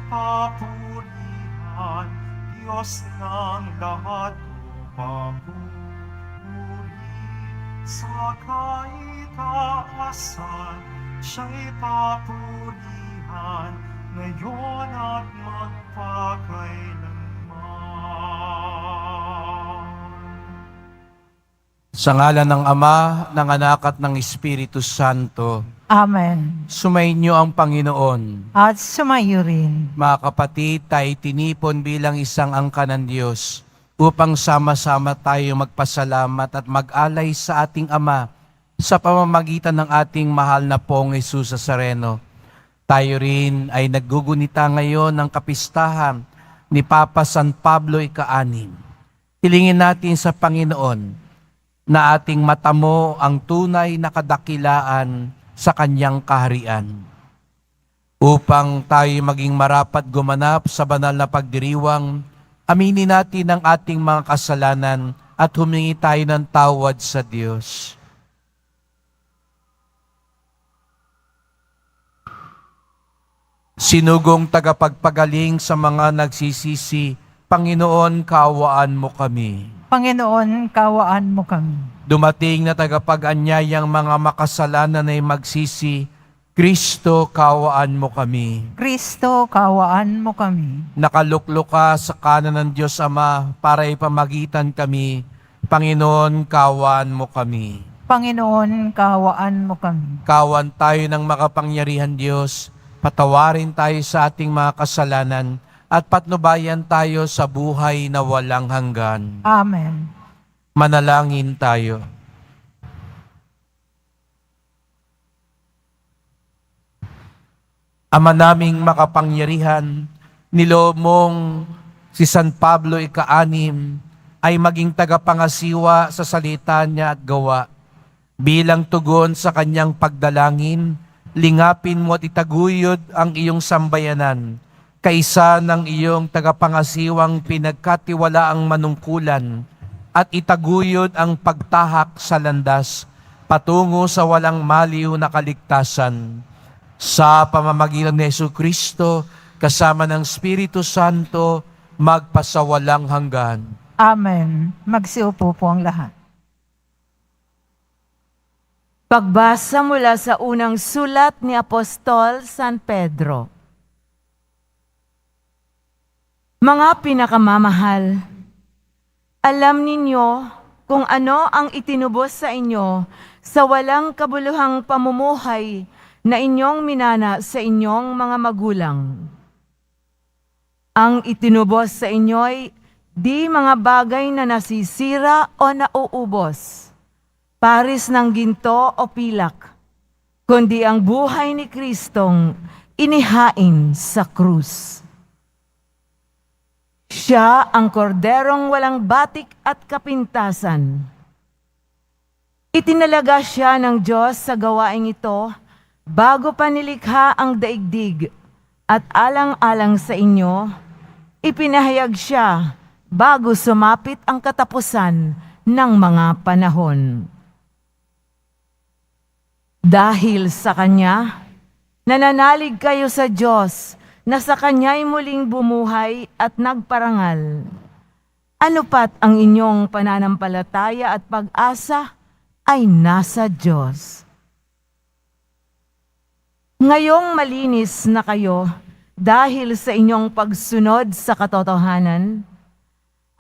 papurihan, Diyos ng lahat papuri. Sa kaitaasan, siya'y papurihan, ngayon at magpakailanman. Sa ngalan ng Ama, ng Anak at ng Espiritu Santo, Amen. sumainyo ang Panginoon. At sumayo rin. Mga kapatid, tayo tinipon bilang isang angka ng Diyos upang sama-sama tayo magpasalamat at mag-alay sa ating Ama sa pamamagitan ng ating mahal na Pong Jesus Nazareno. Tayo rin ay naggugunita ngayon ng kapistahan ni Papa San Pablo ika-6. Hilingin natin sa Panginoon na ating matamo ang tunay na kadakilaan sa kanyang kaharian. Upang tayo maging marapat gumanap sa banal na pagdiriwang, aminin natin ang ating mga kasalanan at humingi tayo ng tawad sa Diyos. Sinugong tagapagpagaling sa mga nagsisisi, Panginoon, kaawaan mo kami. Panginoon, kawaan mo kami. Dumating na tagapag-anyayang mga makasalanan ay magsisi, Kristo, kaawaan mo kami. Kristo, kawaan mo kami. Nakaluklok ka sa kanan ng Diyos Ama para ipamagitan kami. Panginoon, kaawaan mo kami. Panginoon, kawaan mo kami. Kawan tayo ng makapangyarihan Diyos, patawarin tayo sa ating mga kasalanan at patnubayan tayo sa buhay na walang hanggan. Amen. Manalangin tayo. Ama naming makapangyarihan, niloob mong si San Pablo ika-6 ay maging tagapangasiwa sa salita niya at gawa. Bilang tugon sa kanyang pagdalangin, lingapin mo at itaguyod ang iyong sambayanan, kaisa ng iyong tagapangasiwang pinagkatiwalaang manungkulan, at itaguyod ang pagtahak sa landas patungo sa walang maliw na kaligtasan. Sa pamamagitan ni Jesucristo, kasama ng Espiritu Santo, magpasawalang hanggan. Amen. Magsiupo po ang lahat. Pagbasa mula sa unang sulat ni Apostol San Pedro. Mga pinakamamahal, alam ninyo kung ano ang itinubos sa inyo sa walang kabuluhang pamumuhay na inyong minana sa inyong mga magulang. Ang itinubos sa inyo'y di mga bagay na nasisira o nauubos, paris ng ginto o pilak, kundi ang buhay ni Kristong inihain sa krus. Siya ang korderong walang batik at kapintasan. Itinalaga siya ng Diyos sa gawaing ito bago pa nilikha ang daigdig, at alang-alang sa inyo, ipinahayag siya bago sumapit ang katapusan ng mga panahon. Dahil sa Kanya, nananalig kayo sa Diyos na sa Kanya'y muling bumuhay at nagparangal. Ano pat ang inyong pananampalataya at pag-asa ay nasa Diyos. Ngayong malinis na kayo dahil sa inyong pagsunod sa katotohanan,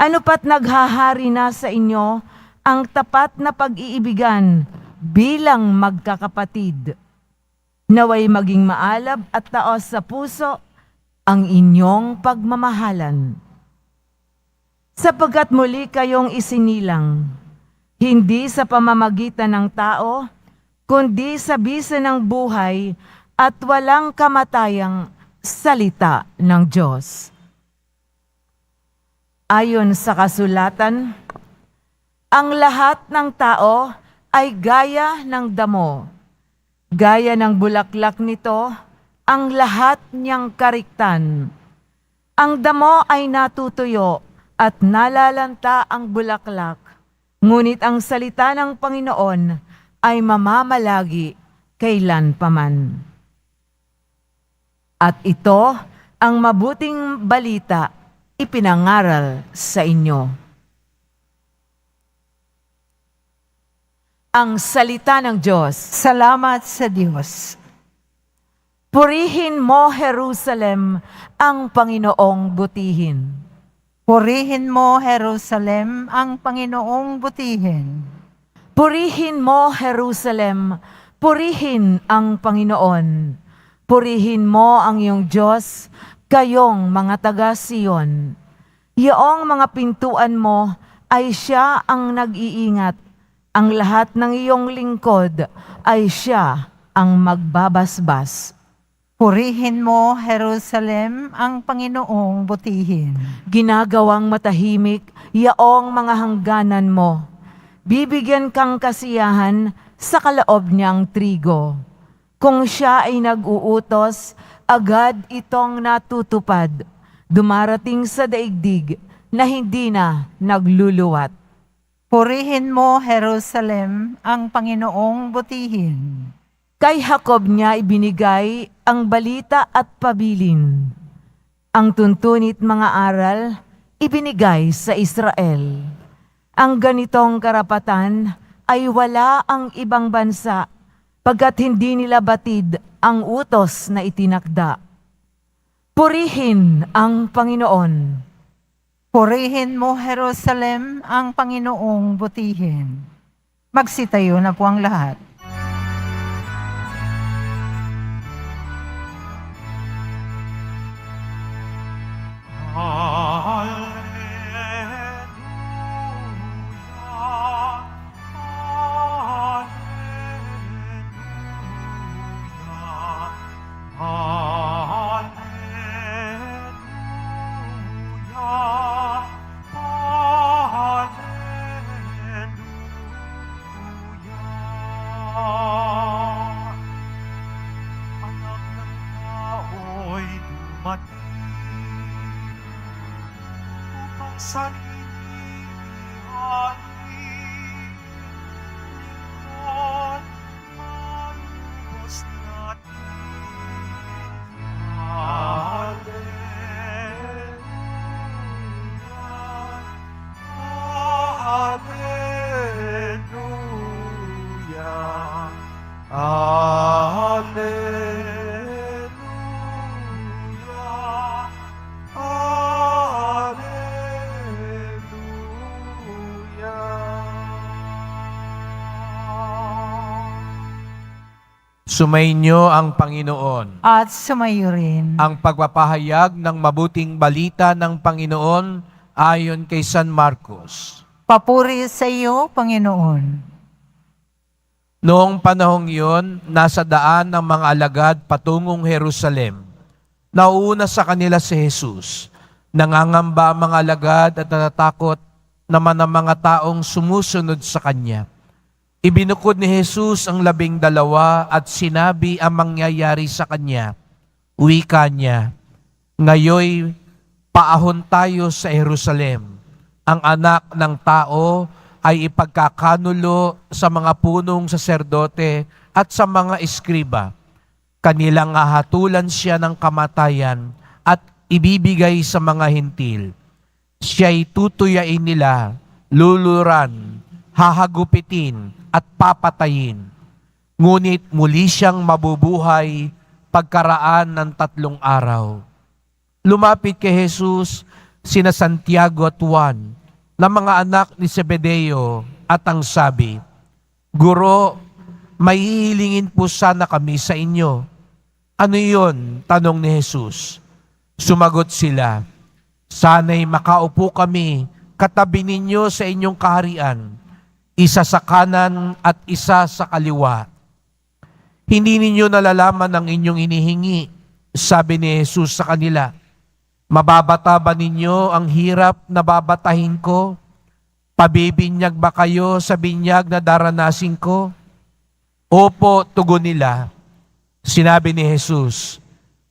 ano pat naghahari na sa inyo ang tapat na pag-iibigan bilang magkakapatid. Naway maging maalab at taos sa puso ang inyong pagmamahalan. Sapagkat muli kayong isinilang, hindi sa pamamagitan ng tao, kundi sa bisa ng buhay at walang kamatayang salita ng Diyos. Ayon sa kasulatan, ang lahat ng tao ay gaya ng damo. Gaya ng bulaklak nito, ang lahat niyang kariktan. Ang damo ay natutuyo at nalalanta ang bulaklak, ngunit ang salita ng Panginoon ay mamamalagi kailanpaman. At ito ang mabuting balita ipinangaral sa inyo. Ang salita ng Diyos. Salamat sa Diyos. Purihin mo, Jerusalem, ang Panginoong butihin. Purihin mo, Jerusalem, ang Panginoong butihin. Purihin mo, Jerusalem, purihin ang Panginoon. Purihin mo ang iyong Diyos, kayong mga taga-Siyon. Iyong mga pintuan mo ay siya ang nag-iingat. Ang lahat ng iyong lingkod ay siya ang magbabasbas. Purihin mo, Jerusalem, ang Panginoong butihin. Ginagawang matahimik yaong mga hangganan mo. Bibigyan kang kasiyahan sa kaloob niyang trigo. Kung siya ay nag-uutos, agad itong natutupad. Dumarating sa daigdig na hindi na nagluluwat. Purihin mo, Jerusalem, ang Panginoong butihin. Kay Jacob niya ibinigay ang balita at pabilin. Ang tuntunit mga aral ibinigay sa Israel. Ang ganitong karapatan ay wala ang ibang bansa pagkat hindi nila batid ang utos na itinakda. Purihin ang Panginoon. Purihin mo, Jerusalem, ang Panginoong butihin. Magsitayo na po ang lahat. Anak ng tao'y dumating upang saninihain lingkod ang lubos natin. Hallelujah. Hallelujah. Hallelujah. Sumainyo ang Panginoon. At sumayo rin. Ang pagpapahayag ng mabuting balita ng Panginoon ayon kay San Marcos. Papuri sa iyo, Panginoon. Noong panahong iyon, nasa daan ng mga alagad patungong Jerusalem. Nauuna sa kanila si Jesus. Nangangamba ang mga alagad at natatakot naman ang mga taong sumusunod sa Kanya. Ibinukod ni Jesus ang 12 at sinabi ang mangyayari sa Kanya. Wika niya, "Ngayoy, paahon tayo sa Jerusalem. Ang anak ng tao ay ipagkakanulo sa mga punong saserdote at sa mga eskriba. Kanilang hahatulan siya ng kamatayan at ibibigay sa mga hintil. Siya'y tutuyain nila, luluran, hahagupitin at papatayin. Ngunit muli siyang mabubuhay pagkaraan ng 3 araw." Lumapit kay Jesus sina Santiago at Juan, na mga anak ni Zebedeo, at ang sabi, "Guro, may hihilingin po sana kami sa inyo." "Ano iyon?" tanong ni Jesus. Sumagot sila, "Sana'y makaupo kami katabi ninyo sa inyong kaharian, isa sa kanan at isa sa kaliwa. Hindi ninyo nalalaman ang inyong inihingi," sabi ni Jesus sa kanila. "Mababata ba ninyo ang hirap na babatahin ko? Pabibinyag ba kayo sa binyag na daranasin ko?" "Opo," tugon nila. Sinabi ni Jesus,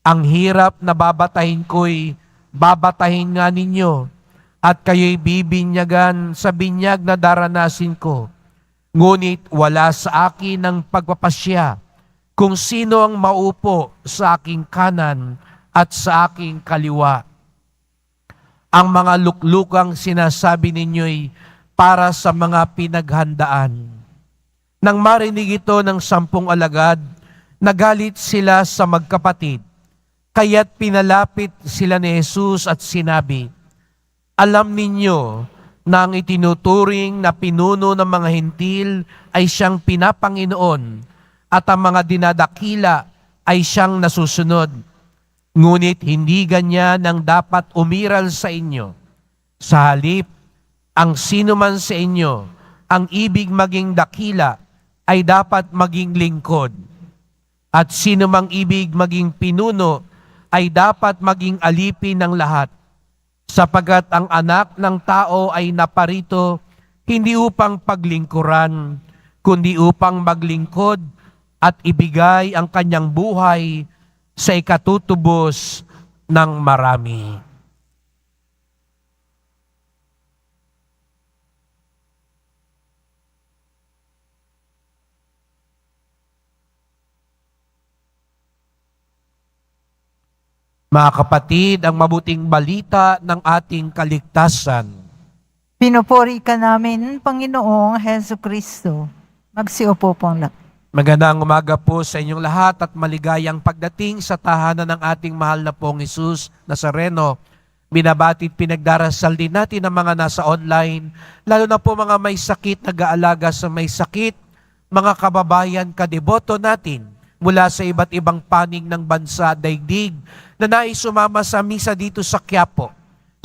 "Ang hirap na babatahin ko'y babatahin nga ninyo, at kayo'y bibinyagan sa binyag na daranasin ko. Ngunit wala sa akin ang pagpapasya kung sino ang maupo sa aking kanan at sa aking kaliwa. Ang mga luklukang sinasabi ninyo'y para sa mga pinaghandaan. Nang marinig ito ng 10 alagad, nagalit sila sa magkapatid. Kaya't pinalapit sila ni Jesus at sinabi, "Alam ninyo na ang itinuturing na pinuno ng mga hintil ay siyang pinapanginoon at ang mga dinadakila ay siyang nasusunod. Ngunit hindi ganyan ang dapat umiral sa inyo. Sa halip, ang sino man sa inyo ang ibig maging dakila ay dapat maging lingkod. At sino mang ibig maging pinuno ay dapat maging alipin ng lahat. Sapagat ang anak ng tao ay naparito hindi upang paglingkuran, kundi upang maglingkod at ibigay ang kanyang buhay sa ikatutubos ng marami." Mga kapatid, ang mabuting balita ng ating kaligtasan. Pinupuri ka namin, Panginoong Heso Kristo. Magsiupo po ang lahat. Magandang umaga po sa inyong lahat at maligayang pagdating sa tahanan ng ating mahal na pong Jesus Nazareno. Binabati at pinagdarasal din natin ang mga nasa online, lalo na po mga may sakit, nag-aalaga sa may sakit, mga kababayan, kadeboto natin mula sa iba't ibang panig ng bansa, daigdig, na nais sumama sa misa dito sa Quiapo,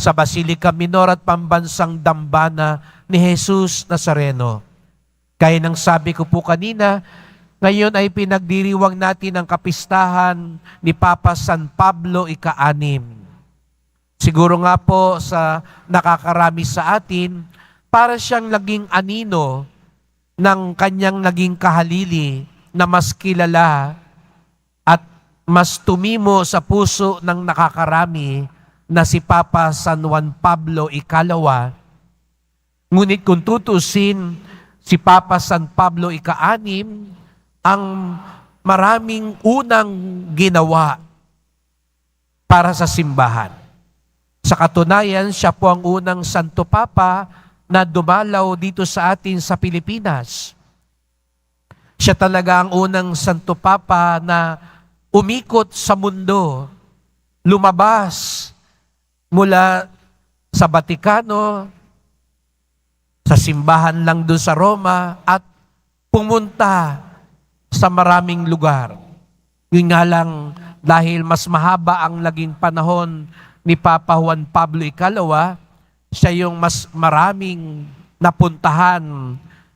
sa Basilica Minor at Pambansang Dambana ni Jesus Nazareno. Kaya nang sabi ko po kanina, ngayon ay pinagdiriwang natin ang kapistahan ni Papa San Pablo ika-6. Siguro nga po sa nakakarami sa atin, para siyang naging anino ng kanyang naging kahalili na mas kilala at mas tumimo sa puso ng nakakarami na si Papa San Juan Pablo ika-2. Ngunit kung tutusin, si Papa San Pablo ika-6 ang maraming unang ginawa para sa simbahan. Sa katunayan, siya po ang unang Santo Papa na dumalaw dito sa atin sa Pilipinas. Siya talaga ang unang Santo Papa na umikot sa mundo, lumabas mula sa Vatikano, sa simbahan lang doon sa Roma, at pumunta sa maraming lugar. Yun nga lang, dahil mas mahaba ang naging panahon ni Papa Juan Pablo ika-2, siya yung mas maraming napuntahan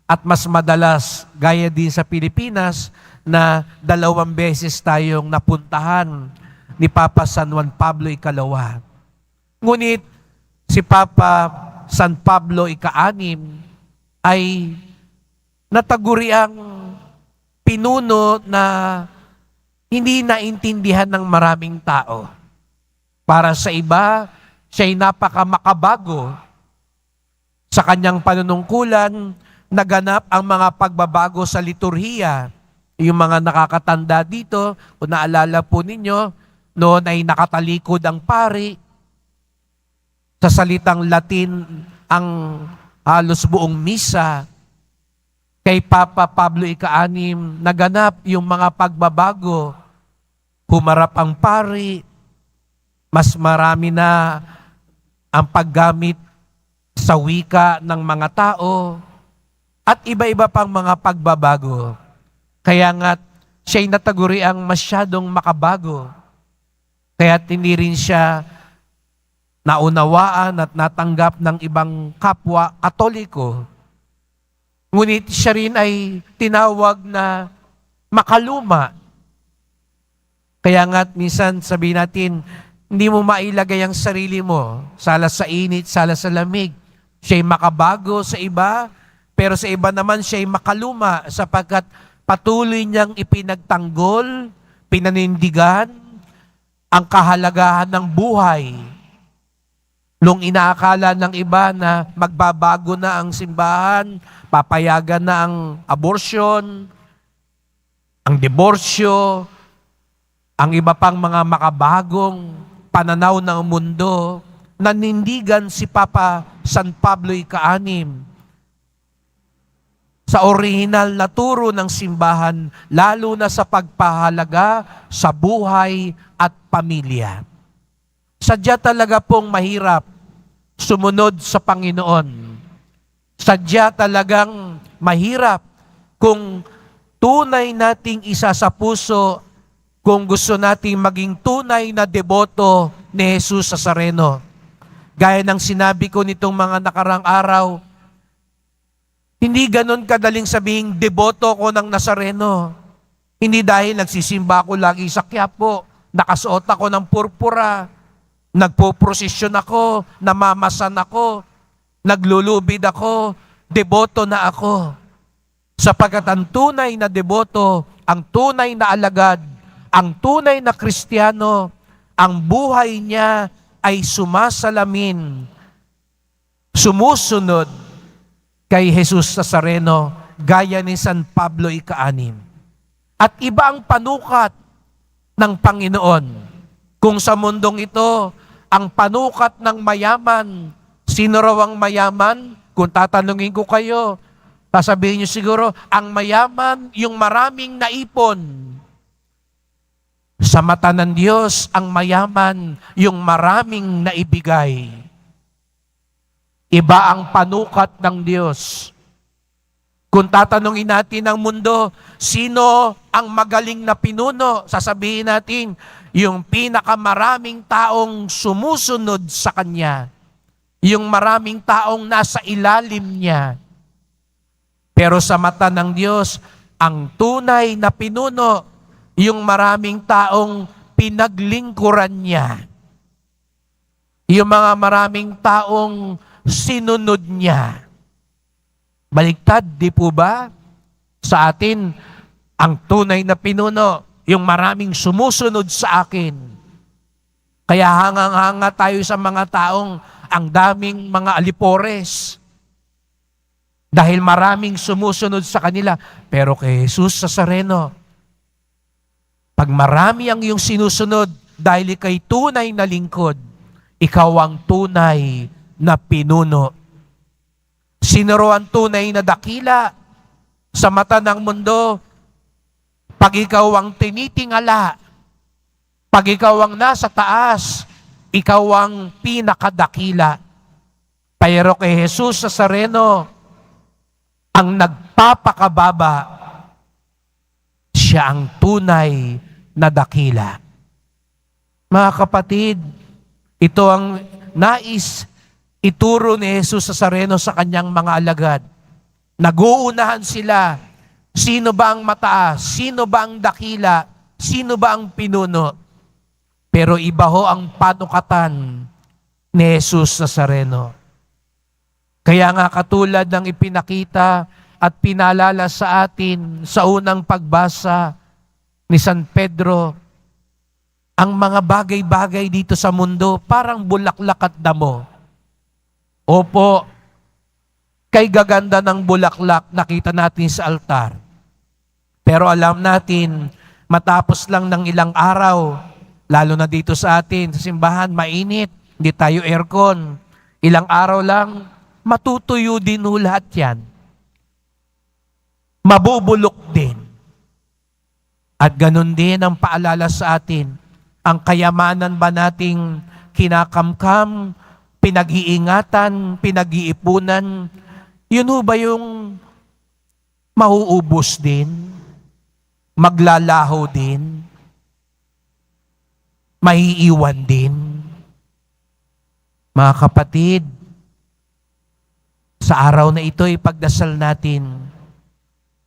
at mas madalas, gaya din sa Pilipinas, na 2 beses tayong napuntahan ni Papa San Juan Pablo ika-2. Ngunit si Papa San Pablo ika-6 ay nataguriang pinuno na hindi naintindihan ng maraming tao. Para sa iba, siya'y napakamakabago. Sa kanyang panunungkulan, naganap ang mga pagbabago sa liturhiya. Yung mga nakakatanda dito, kung naalala po ninyo, noon ay nakatalikod ang pari. Sa salitang Latin, ang halos buong misa. Kay Papa Pablo ika-6, naganap yung mga pagbabago. Humarap ang pari, mas marami na ang paggamit sa wika ng mga tao, at iba-iba pang mga pagbabago. Kaya nga siya'y nataguri ang masyadong makabago. Kaya hindi rin siya naunawaan at natanggap ng ibang kapwa Katoliko. Ngunit siya rin ay tinawag na makaluma. Kaya nga minsan sabihin natin, hindi mo mailagay ang sarili mo, sala sa init, sala sa lamig. Siya'y makabago sa iba, pero sa iba naman siya'y makaluma sapagkat patuloy niyang ipinagtanggol, pinanindigan ang kahalagahan ng buhay. Nung inaakala ng iba na magbabago na ang simbahan, papayagan na ang abortion, ang diborsyo, Ang iba pang mga makabagong pananaw ng mundo, nanindigan si Papa San Pablo Ika-6 sa orihinal na turo ng simbahan, lalo na sa pagpahalaga sa buhay at pamilya. Sadya talaga pong mahirap sumunod sa Panginoon. Sadya talagang mahirap kung tunay nating isa sa puso, kung gusto nating maging tunay na deboto ni Jesus Nazareno. Gaya ng sinabi ko nitong mga nakarang araw, hindi ganon kadaling sabihing deboto ko ng Nazareno. Hindi dahil nagsisimba ako lagi sa Quiapo, nakasuot ako ng purpura, nagpo-prosesyon ako, namamasan ako, naglulubid ako, deboto na ako. Sapagkat ang tunay na deboto, ang tunay na alagad, ang tunay na Kristiyano, ang buhay niya ay sumasalamin, sumusunod kay Jesus Nazareno, gaya ni San Pablo Ika-6. At iba ang panukat ng Panginoon. Kung sa mundong ito, ang panukat ng mayaman, sino raw ang mayaman? Kung tatanungin ko kayo, sasabihin niyo siguro, ang mayaman, yung maraming naipon. Sa mata ng Diyos, ang mayaman, yung maraming naibigay. Iba ang panukat ng Diyos. Kung tatanungin natin ang mundo, sino ang magaling na pinuno? Sasabihin natin, yung pinakamaraming taong sumusunod sa Kanya. Yung maraming taong nasa ilalim niya. Pero sa mata ng Diyos, ang tunay na pinuno, yung maraming taong pinaglingkuran niya. Yung mga maraming taong sinunod niya. Baliktad, di po ba? Sa atin, ang tunay na pinuno, yung maraming sumusunod sa akin. Kaya hangang-hanga tayo sa mga taong ang daming mga alipores. Dahil maraming sumusunod sa kanila. Pero kay Jesus Nazareno, pag marami ang iyong sinusunod dahil ikay tunay na lingkod, ikaw ang tunay na pinuno. Sino raw ang tunay na dakila sa mata ng mundo? Pag ikaw ang tinitingala, pag ikaw ang nasa taas, ikaw ang pinakadakila. Pero kay Jesus Nazareno, ang nagpapakababa, siya ang tunay na dakila. Mga kapatid, ito ang nais ituro ni Jesus Nazareno sa kanyang mga alagad. Naguunahan sila. Sino ba ang mataas? Sino ba ang dakila? Sino ba ang pinuno? Pero iba ho ang panukatan ni Jesus Nazareno. Kaya nga katulad ng ipinakita at pinalala sa atin sa unang pagbasa ni San Pedro, ang mga bagay-bagay dito sa mundo parang bulaklak at damo. Opo, kay gaganda ng bulaklak nakita natin sa altar. Pero alam natin, matapos lang ng ilang araw, lalo na dito sa atin, sa simbahan, mainit, hindi tayo aircon. Ilang araw lang, matutuyo din ho lahat yan. Mabubulok din. At ganun din ang paalala sa atin, ang kayamanan ba nating kinakamkam, pinag-iingatan, pinag-iipunan, yun ho ba yung mauubos din? Maglalaho din? Maiiwan din? Mga kapatid, sa araw na ito, ipagdasal natin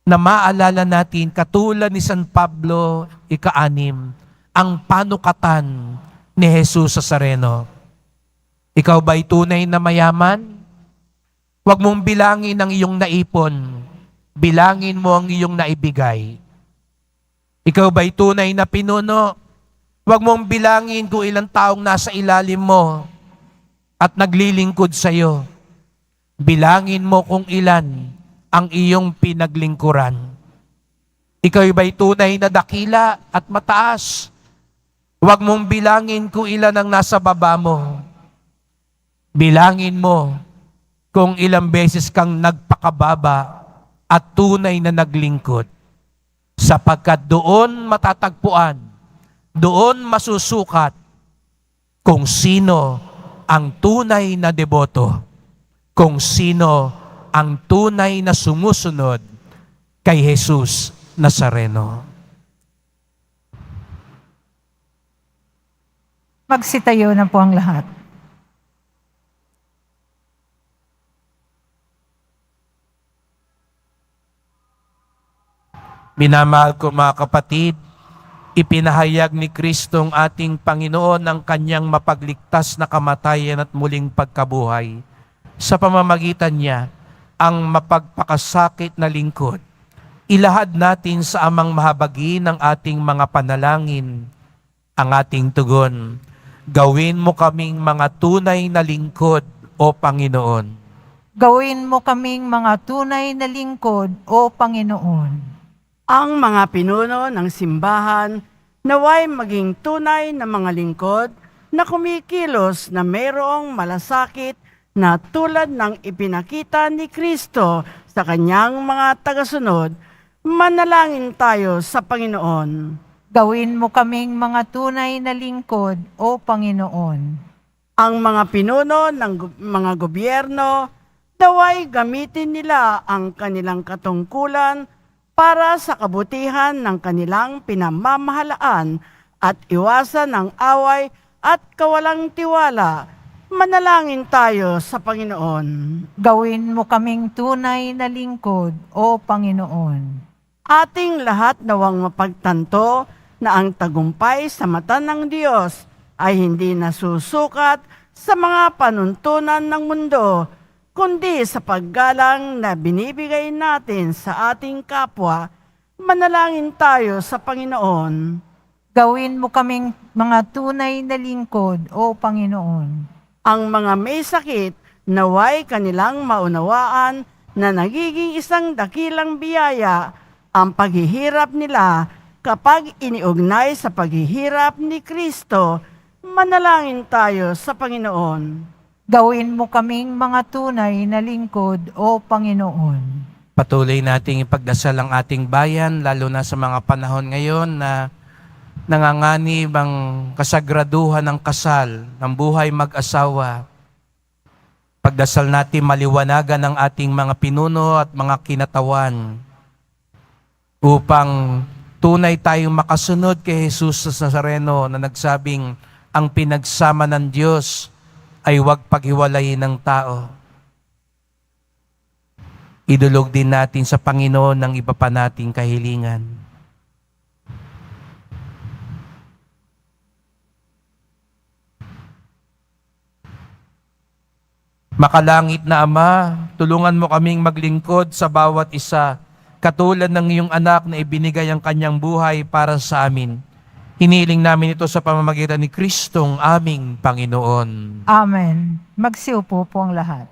na maalala natin, katulad ni San Pablo Ika-6, ang panukatan ni Jesus Nazareno. Ikaw ba'y tunay na mayaman? Huwag mong bilangin ang iyong naipon. Bilangin mo ang iyong naibigay. Ikaw ba'y tunay na pinuno? Huwag mong bilangin kung ilang taong nasa ilalim mo at naglilingkod sa iyo. Bilangin mo kung ilan ang iyong pinaglingkuran. Ikaw ba'y tunay na dakila at mataas? Huwag mong bilangin kung ilan ang nasa baba mo. Bilangin mo kung ilang beses kang nagpakababa at tunay na naglingkod. Sapagkat doon matatagpuan, doon masusukat kung sino ang tunay na deboto, kung sino ang tunay na sumusunod kay Jesus Nazareno. Magsitayo na po ang lahat. Minamahal ko mga kapatid, ipinahayag ni Kristo ang ating Panginoon ang kanyang mapagligtas na kamatayan at muling pagkabuhay. Sa pamamagitan niya, ang mapagpakasakit na lingkod. Ilahad natin sa amang mahabagi ng ating mga panalangin ang ating tugon. Gawin mo kaming mga tunay na lingkod, O Panginoon. Gawin mo kaming mga tunay na lingkod, O Panginoon. Ang mga pinuno ng simbahan naway maging tunay na mga lingkod na kumikilos na mayroong malasakit na tulad ng ipinakita ni Kristo sa kanyang mga tagasunod. Manalangin tayo sa Panginoon. Gawin mo kaming mga tunay na lingkod, O Panginoon. Ang mga pinuno ng mga gobyerno naway gamitin nila ang kanilang katungkulan para sa kabutihan ng kanilang pinamamahalaan at iwasan ang away at kawalang tiwala. Manalangin tayo sa Panginoon. Gawin mo kaming tunay na lingkod, O Panginoon. Ating lahat nawang mapagtanto na ang tagumpay sa mata ng Diyos ay hindi nasusukat sa mga panuntunan ng mundo, kundi sa paggalang na binibigay natin sa ating kapwa. Manalangin tayo sa Panginoon. Gawin mo kaming mga tunay na lingkod, O Panginoon. Ang mga may sakit, naway kanilang maunawaan na nagiging isang dakilang biyaya ang paghihirap nila kapag iniugnay sa paghihirap ni Kristo. Manalangin tayo sa Panginoon. Gawin mo kaming mga tunay na lingkod, O Panginoon. Patuloy nating ipagdasal ang ating bayan, lalo na sa mga panahon ngayon na nanganganib ang kasagraduhan ng kasal, ng buhay mag-asawa. Pagdasal natin maliwanagan ang ating mga pinuno at mga kinatawan upang tunay tayong makasunod kay Jesus Nazareno na nagsabing ang pinagsama ng Diyos ay huwag paghiwalayin ng tao. Idulog din natin sa Panginoon ng iba pa nating kahilingan. Makalangit na Ama, tulungan mo kaming maglingkod sa bawat isa, katulad ng iyong anak na ibinigay ang kanyang buhay para sa amin. Hiniling namin ito sa pamamagitan ni Kristong aming Panginoon. Amen. Magsiupo po ang lahat.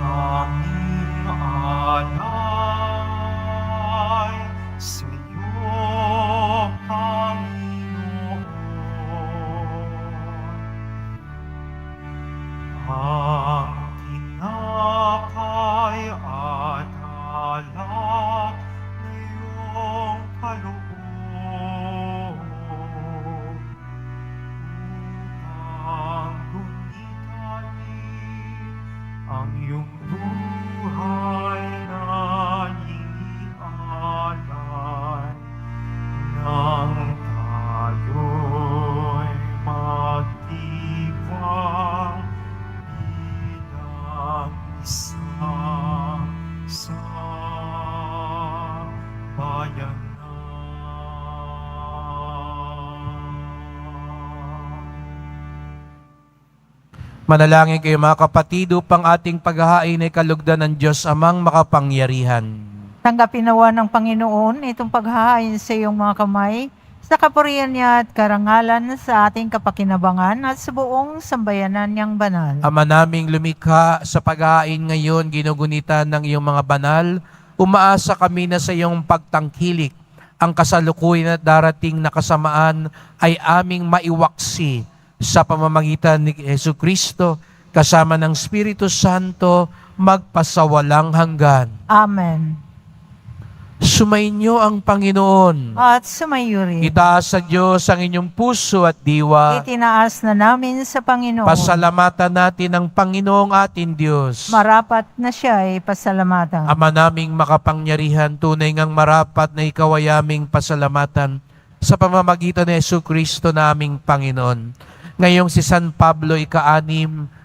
Aming alay sa iyo, Panginoon. Ang tinapay at alak na iyong kaloob upang gunitain ang iyong buhay na inialay nang tayo'y magdiwang bilang isa sa bayanan. Manalangin kayo mga kapatid upang ating paghahain ay kalugdan ng Diyos Amang makapangyarihan. Tanggapin nawa ng Panginoon itong paghahain sa iyong mga kamay, sa kapurihan niya at karangalan sa ating kapakinabangan at sa buong sambayanan niyang banal. Ama naming lumikha, sa paghahain ngayon, ginugunitan ng iyong mga banal, umaasa kami na sa iyong pagtangkilik, ang kasalukuyan at darating na kasamaan ay aming maiwaksi sa pamamagitan ni Jesucristo, kasama ng Espiritu Santo, magpasawalang hanggan. Amen. Sumainyo ang Panginoon. At sumayo rin. Itaas sa Diyos ang inyong puso at diwa. Itinaas na namin sa Panginoon. Pasalamatan natin ang Panginoong ating Diyos. Marapat na siya ay pasalamatan. Ama naming makapangyarihan, tunay ngang marapat na ikaw ay aming pasalamatan sa pamamagitan ni Jesucristo na aming Panginoon. Ngayong si San Pablo ika-6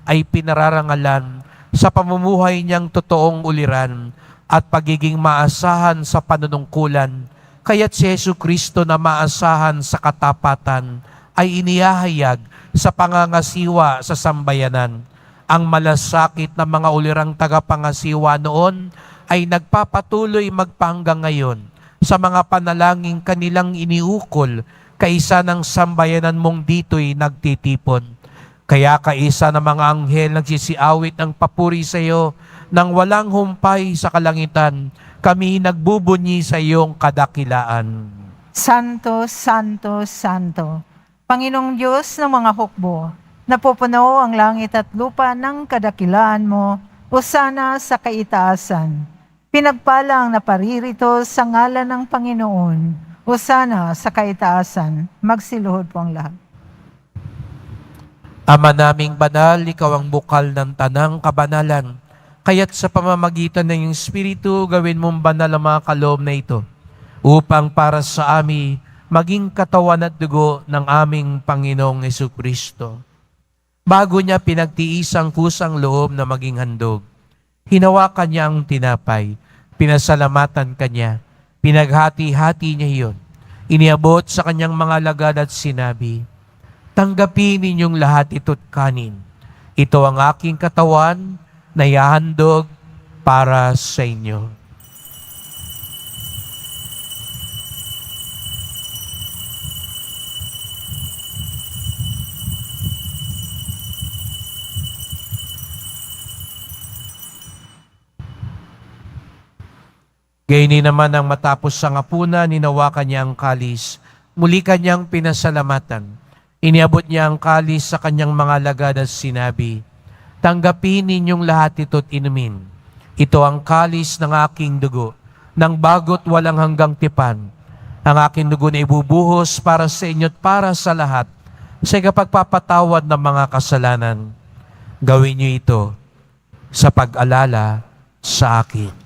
ay pinararangalan sa pamumuhay niyang totoong uliran at pagiging maasahan sa panunungkulan, kaya't si Jesucristo na maasahan sa katapatan ay inihahayag sa pangangasiwa sa sambayanan. Ang malasakit na mga ulirang tagapangasiwa noon ay nagpapatuloy magpahanggang ngayon sa mga panalangin kanilang iniukol, kaisa ng sambayanan mong dito'y nagtitipon. Kaya kaisa ng mga anghel nagsisiawit ng papuri sa iyo, nang walang humpay sa kalangitan, kami nagbubunyi sa iyong kadakilaan. Santo, Santo, Santo, Panginoong Diyos ng mga hukbo, napupuno ang langit at lupa ng kadakilaan mo, hosana sa kaitaasan. Pinagpala ang naparirito sa ngalan ng Panginoon, hosana sa kaitaasan. Magsiluhod po ang lahat. Ama naming banal, ikaw ang bukal ng tanang kabanalan. Kaya't sa pamamagitan ng iyong Espiritu, gawin mong banal ang mga kaloob na ito, upang para sa amin maging katawan at dugo ng aming Panginoong Jesucristo. Bago niya pinagtiis ang kusang loob na maging handog, hinawakan niya ang tinapay, pinasalamatan kanya, pinaghati-hati niya iyon, iniabot sa kanyang mga lagad at sinabi, "Tanggapin ninyong lahat ito't kanin. Ito ang aking katawan na ihahandog para sa inyo." Gayuni naman ang matapos sa ngapuna, ninawakan niya ang kalis. Muli kanyang pinasalamatan. Iniabot niya ang kalis sa kanyang mga lagad at sinabi, "Tanggapin ninyong lahat ito't inumin. Ito ang kalis ng aking dugo, ng bago't walang hanggang tipan. Ang aking dugo na ibubuhos para sa inyo't para sa lahat, sa kapagpapatawad ng mga kasalanan. Gawin niyo ito sa pag-alala sa akin."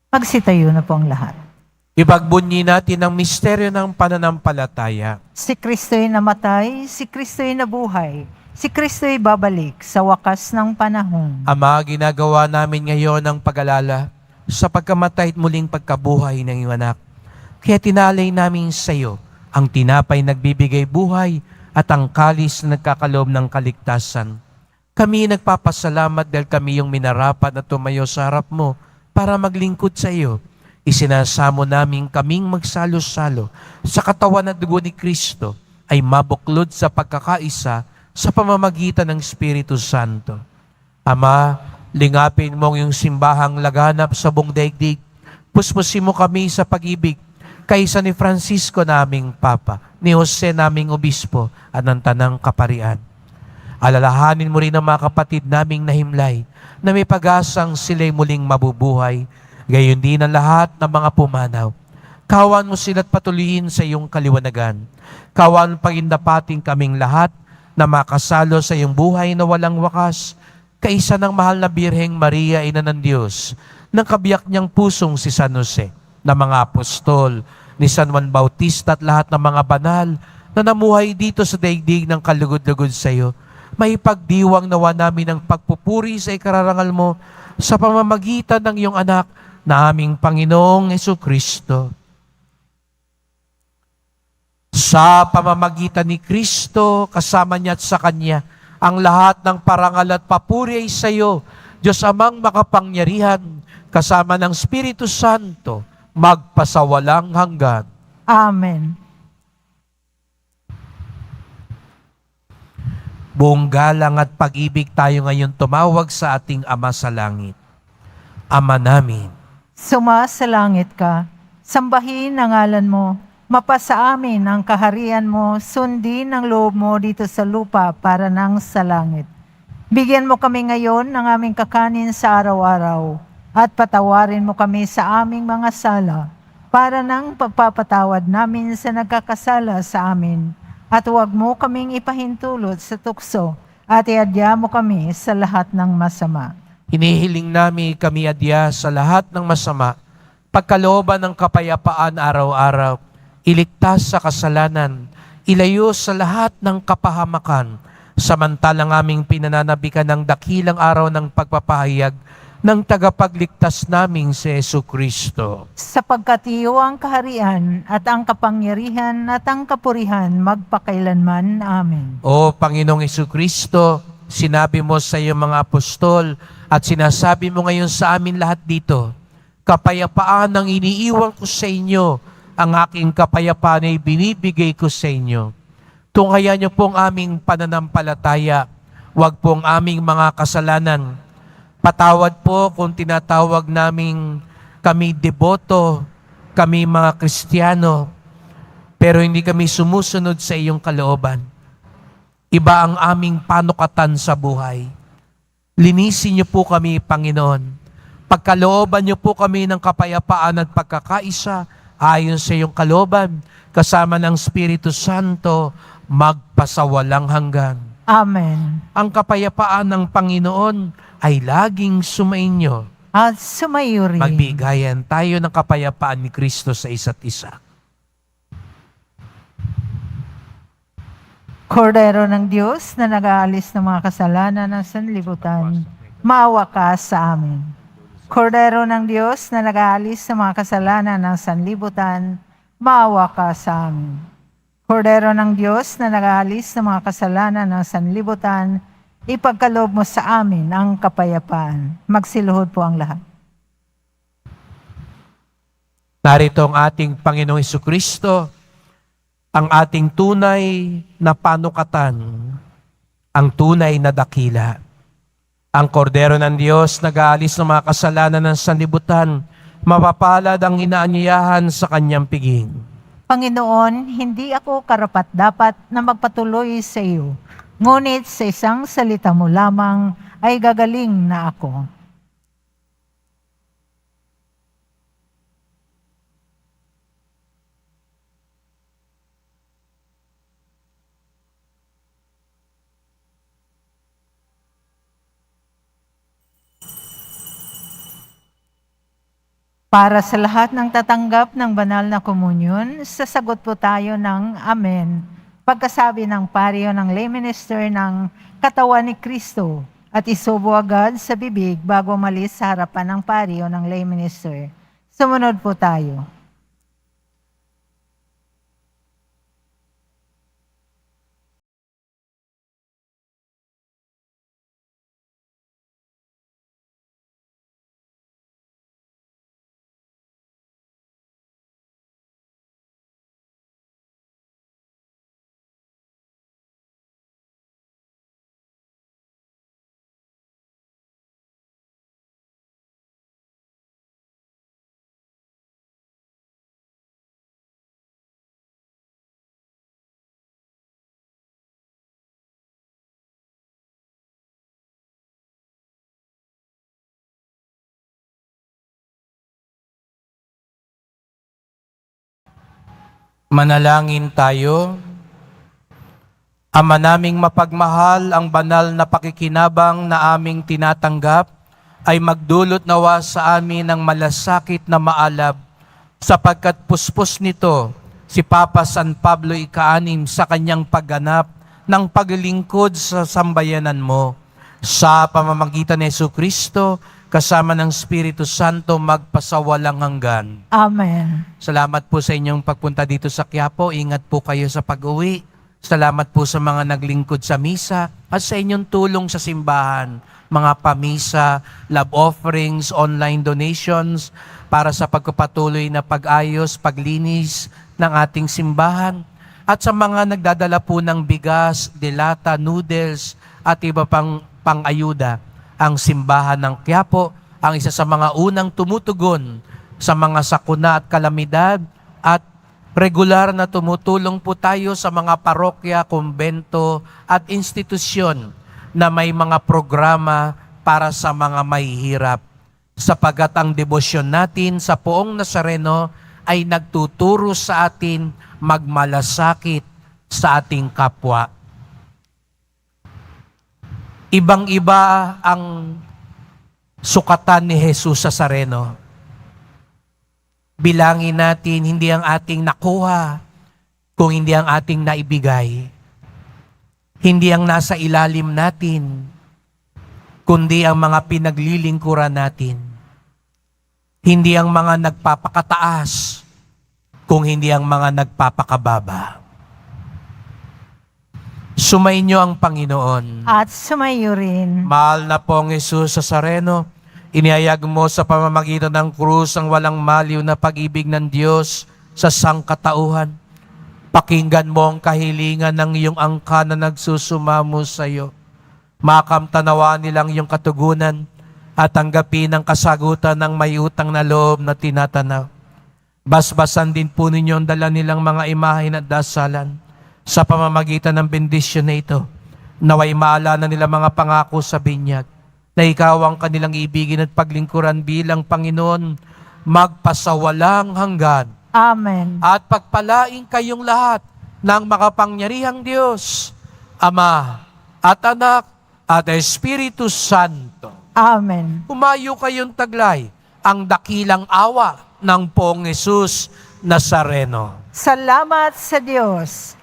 Magsitayo na po ang lahat. Ipagbunyi natin ang misteryo ng pananampalataya. Si Kristo'y namatay, si Kristo'y nabuhay, si Kristo'y babalik sa wakas ng panahon. Ama, ginagawa namin ngayon ang pag-alala sa pagkamatay at muling pagkabuhay ng iyong anak. Kaya tinalay namin sa iyo ang tinapay nagbibigay buhay at ang kalis na nagkakaloob ng kaligtasan. Kami nagpapasalamat dahil kami yung minarapat na tumayo sa harap mo para maglingkod sa iyo. Isinasamo namin kaming magsalo-salo sa katawan at dugo ni Kristo ay mabuklod sa pagkakaisa sa pamamagitan ng Espiritu Santo. Ama, lingapin mo ang iyong simbahang laganap sa buong daigdig. Puspusin mo kami sa pag-ibig kaysa ni Francisco naming Papa, ni Jose naming Obispo at ng Tanang Kaparian. Alalahanin mo rin ang mga kapatid naming nahimlay na may pag-asang sila'y muling mabubuhay, gayon din ang lahat ng mga pumanaw. Kawan mo sila't patuloyin sa iyong kaliwanagan. Kawan pagindapating kaming lahat na makasalo sa iyong buhay na walang wakas, kaisa ng mahal na Birheng Maria, Ina ng Diyos, ng kabiyak niyang pusong si San Jose, na mga apostol, ni San Juan Bautista at lahat ng mga banal na namuhay dito sa daigdig ng kalugod-lugod sa iyo. may pagdiwang nawa namin ng pagpupuri sa ikararangal mo sa pamamagitan ng iyong anak na aming Panginoong Jesucristo. Sa pamamagitan ni Kristo, kasama niya at sa Kanya, ang lahat ng parangal at papuri ay sa iyo, Diyos Amang makapangyarihan, kasama ng Espiritu Santo, magpasawalang hanggan. Amen. Buong galang at pag-ibig tayo ngayon tumawag sa ating Ama sa Langit. Ama namin, Sumasalangit ka, sambahin ang ngalan mo, mapasa amin ang kaharian mo, sundin ang loob mo dito sa lupa para nang sa langit. Bigyan mo kami ngayon ng aming kakanin sa araw-araw, at patawarin mo kami sa aming mga sala, para nang pagpapatawad namin sa nagkakasala sa amin. At huwag mo kaming ipahintulot sa tukso, at iadya mo kami sa lahat ng masama. hinihiling namin kami adya sa lahat ng masama, pagkalooban ng kapayapaan araw-araw, iligtas sa kasalanan, ilayo sa lahat ng kapahamakan, samantalang aming pinananabikan ng dakilang araw ng pagpapahayag ng tagapagligtas naming si Jesucristo. Sapagkat iyo ang kaharian at ang kapangyarihan at ang kapurihan magpakailanman. Amen. O Panginoong Jesucristo, sinabi mo sa iyong mga apostol at sinasabi mo ngayon sa amin lahat dito, kapayapaan ang iniiwan ko sa inyo, ang aking kapayapaan ay binibigay ko sa inyo. Tunghayan niyo pong aming pananampalataya, wag pong aming mga kasalanan. Patawad po kung tinatawag naming kami deboto, kami mga Kristiyano, pero hindi kami sumusunod sa iyong kalooban. Iba ang aming panukatan sa buhay. Linisin niyo po kami, Panginoon. Pagkalooban niyo po kami ng kapayapaan at pagkakaisa ayon sa iyong kalooban, kasama ng Espiritu Santo, magpasawalang hanggan. Amen. Ang kapayapaan ng Panginoon ay laging sumainyo. At sumayo rin. Magbigayan tayo ng kapayapaan ni Kristo sa isa't isa. Kordero ng Diyos na nag-aalis ng mga kasalanan ng sanlibutan, maawa ka sa amin. Kordero ng Diyos na nag-aalis ng mga kasalanan ng sanlibutan, maawa ka sa amin. Kordero ng Diyos na nag-aalis ng mga kasalanan ng sanlibutan, ipagkaloob mo sa amin ang kapayapaan. Magsiluhod po ang lahat. Narito ang ating Panginoong Jesucristo, ang ating tunay na panukatan, ang tunay na dakila. Ang kordero ng Diyos nag-aalis ng mga kasalanan ng sanlibutan, mapapalad ang inaanyayahan sa kanyang piging. Panginoon, hindi ako karapat-dapat na magpatuloy sa iyo, ngunit sa isang salita mo lamang ay gagaling na ako. Para sa lahat ng tatanggap ng banal na komunyon, sasagot po tayo ng Amen. Pagkasabi ng paryo ng lay minister ng katawan ni Kristo at isubo agad sa bibig bago umalis sa harapan ng paryo ng lay minister. Sumunod po tayo. Manalangin tayo. Ama naming mapagmahal, ang banal na pakikinabang na aming tinatanggap ay magdulot nawa sa amin ng malasakit na maalab, sapagkat puspos nito si Papa San Pablo Ika-6 sa kanyang pagganap ng paglilingkod sa sambayanan mo. Sa pamamagitan ni Jesucristo, kasama ng Espiritu Santo, magpasawalang hanggan. Amen. Salamat po sa inyong pagpunta dito sa Quiapo. Ingat po kayo sa pag-uwi. Salamat po sa mga naglingkod sa misa at sa inyong tulong sa simbahan. Mga pamisa, love offerings, online donations para sa pagpapatuloy na pag-ayos, paglinis ng ating simbahan. At sa mga nagdadala po ng bigas, delata, noodles at iba pang pang-ayuda. Ang simbahan ng Quiapo ang isa sa mga unang tumutugon sa mga sakuna at kalamidad at regular na tumutulong po tayo sa mga parokya, kumbento at institusyon na may mga programa para sa mga mahihirap. Sapagat ang debosyon natin sa Poong Nazareno ay nagtuturo sa atin magmalasakit sa ating kapwa. Ibang-iba ang sukatan ni Jesus sa Nazareno. Bilangin natin, hindi ang ating nakuha, kung hindi ang ating naibigay. Hindi ang nasa ilalim natin, kundi ang mga pinaglilingkuran natin. Hindi ang mga nagpapakataas, kung hindi ang mga nagpapakababa. Sumainyo ang Panginoon. At sumayo rin. Mahal na pong Jesus sa Nazareno, inihayag mo sa pamamagitan ng krus ang walang maliw na pag-ibig ng Diyos sa sangkatauhan. Pakinggan mo ang kahilingan ng iyong angka na nagsusumamo sa iyo. Makamtanawa nilang iyong katugunan at tanggapin ang kasagutan ng may utang na loob na tinatanaw. Basbasan din po ninyo ang dala nilang mga imahen at dasalan. Sa pamamagitan ng bendisyon na ito, naway maalala nila mga pangako sa binyag, na ikaw ang kanilang ibigin at paglingkuran bilang Panginoon, magpasawalang hanggan. Amen. At pagpalain kayong lahat ng makapangyarihang Diyos, Ama at Anak at Espiritu Santo. Amen. Humayo kayong taglay ang dakilang awa ng Poong Jesus Nazareno. Salamat sa Diyos.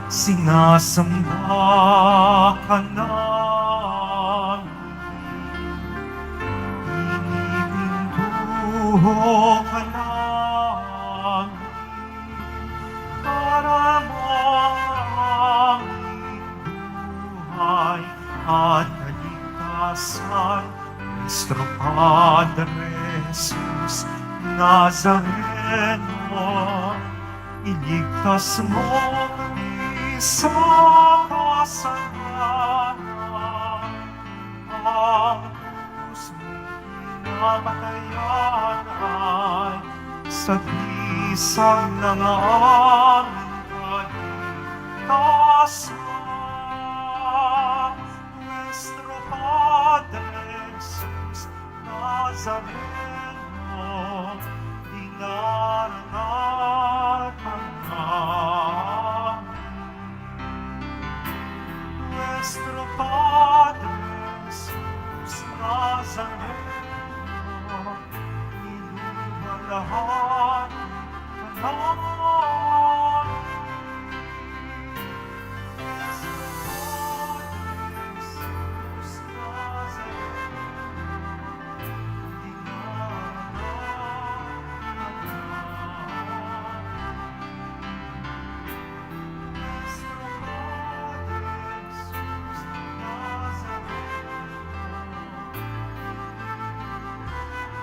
Sinasamba ka namin, inininduho ka namin, para aming buhay at kaligtasan. Nuestro Padre Jesus Nazareno, iligtas mo kami sa kasalanan. Ang krus mong pinamatayan ay sagisang ng aming kaligtasan. Nuestro Padre Jesus Nazareno,